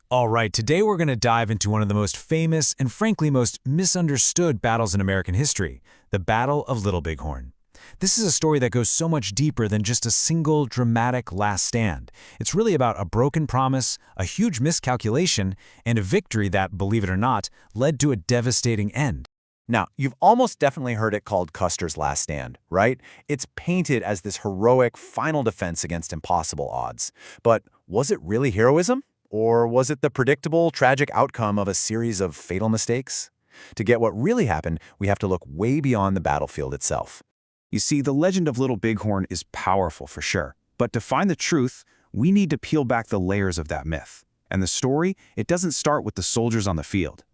All right, today we're going to dive into one of the most famous and frankly most misunderstood battles in American history, the Battle of Little Bighorn. This is a story that goes so much deeper than just a single dramatic last stand. It's really about a broken promise, a huge miscalculation, and a victory that, believe it or not, led to a devastating end. Now, you've almost definitely heard it called Custer's Last Stand, right? It's painted as this heroic final defense against impossible odds. But was it really heroism? Or was it the predictable, tragic outcome of a series of fatal mistakes? To get what really happened, we have to look way beyond the battlefield itself. You see, the legend of Little Bighorn is powerful for sure. But to find the truth, we need to peel back the layers of that myth. And the story, it doesn't start with the soldiers on the field.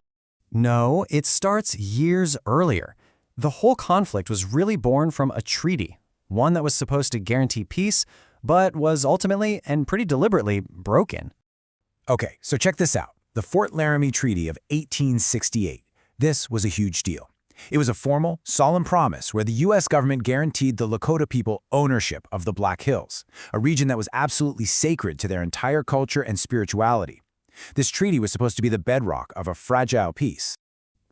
No, it starts years earlier. The whole conflict was really born from a treaty, one that was supposed to guarantee peace, but was ultimately and pretty deliberately broken. Okay, so check this out. The Fort Laramie Treaty of 1868. This was a huge deal. It was a formal, solemn promise where the U.S. government guaranteed the Lakota people ownership of the Black Hills, a region that was absolutely sacred to their entire culture and spirituality. This treaty was supposed to be the bedrock of a fragile peace.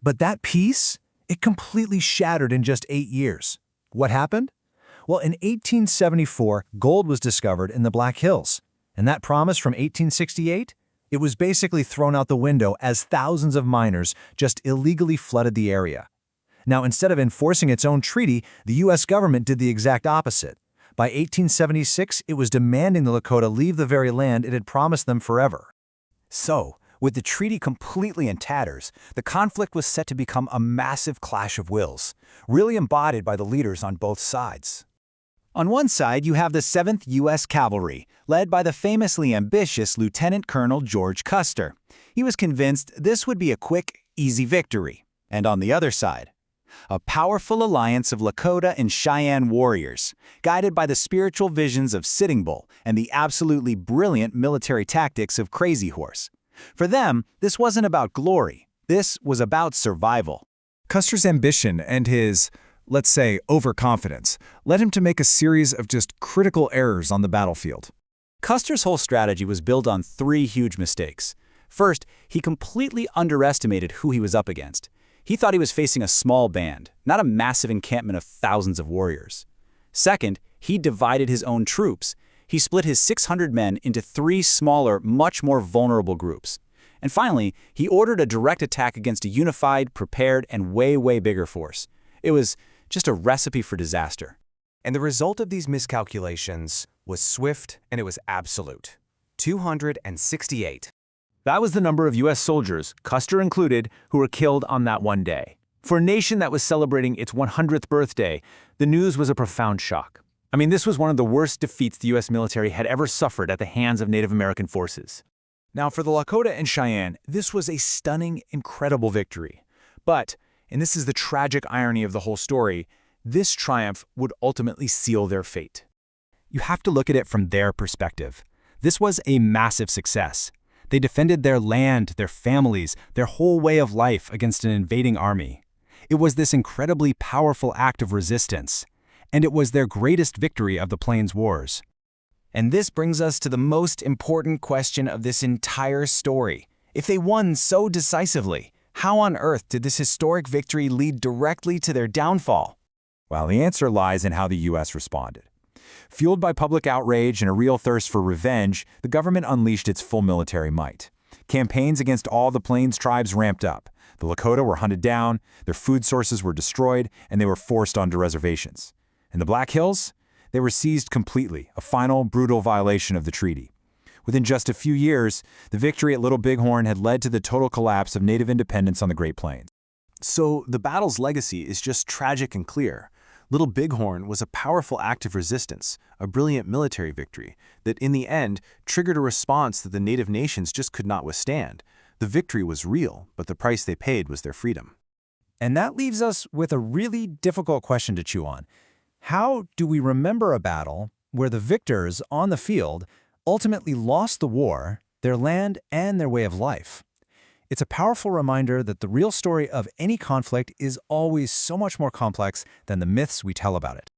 But that peace, it completely shattered in just 8 years. What happened? Well, in 1874, gold was discovered in the Black Hills. And that promise from 1868? It was basically thrown out the window as thousands of miners just illegally flooded the area. Now, instead of enforcing its own treaty, the U.S. government did the exact opposite. By 1876, it was demanding the Lakota leave the very land it had promised them forever. So, with the treaty completely in tatters, the conflict was set to become a massive clash of wills, really embodied by the leaders on both sides. On one side, you have the 7th U.S. Cavalry, led by the famously ambitious Lieutenant Colonel George Custer. He was convinced this would be a quick, easy victory. And on the other side, a powerful alliance of Lakota and Cheyenne warriors, guided by the spiritual visions of Sitting Bull and the absolutely brilliant military tactics of Crazy Horse. For them, this wasn't about glory. This was about survival. Custer's ambition and his, let's say, overconfidence, led him to make a series of just critical errors on the battlefield. Custer's whole strategy was built on 3 huge mistakes. First, he completely underestimated who he was up against. He thought he was facing a small band, not a massive encampment of thousands of warriors. Second, he divided his own troops. He split his 600 men into 3 smaller, much more vulnerable groups. And finally, he ordered a direct attack against a unified, prepared, and way bigger force. It was just a recipe for disaster. And the result of these miscalculations was swift and it was absolute. 268. That was the number of U.S. soldiers, Custer included, who were killed on that one day. For a nation that was celebrating its 100th birthday, the news was a profound shock. I mean, this was one of the worst defeats the U.S. military had ever suffered at the hands of Native American forces. Now, for the Lakota and Cheyenne, this was a stunning, incredible victory. But, and this is the tragic irony of the whole story, this triumph would ultimately seal their fate. You have to look at it from their perspective. This was a massive success. They defended their land, their families, their whole way of life against an invading army. It was this incredibly powerful act of resistance, and it was their greatest victory of the Plains Wars. And this brings us to the most important question of this entire story. If they won so decisively, how on earth did this historic victory lead directly to their downfall? Well, the answer lies in how the U.S. responded. Fueled by public outrage and a real thirst for revenge, the government unleashed its full military might. Campaigns against all the Plains tribes ramped up. The Lakota were hunted down, their food sources were destroyed, and they were forced onto reservations. And the Black Hills? They were seized completely, a final, brutal violation of the treaty. Within just a few years, the victory at Little Bighorn had led to the total collapse of Native independence on the Great Plains. So the battle's legacy is just tragic and clear. Little Bighorn was a powerful act of resistance, a brilliant military victory that in the end triggered a response that the Native nations just could not withstand. The victory was real, but the price they paid was their freedom. And that leaves us with a really difficult question to chew on. How do we remember a battle where the victors on the field ultimately lost the war, their land, and their way of life? It's a powerful reminder that the real story of any conflict is always so much more complex than the myths we tell about it.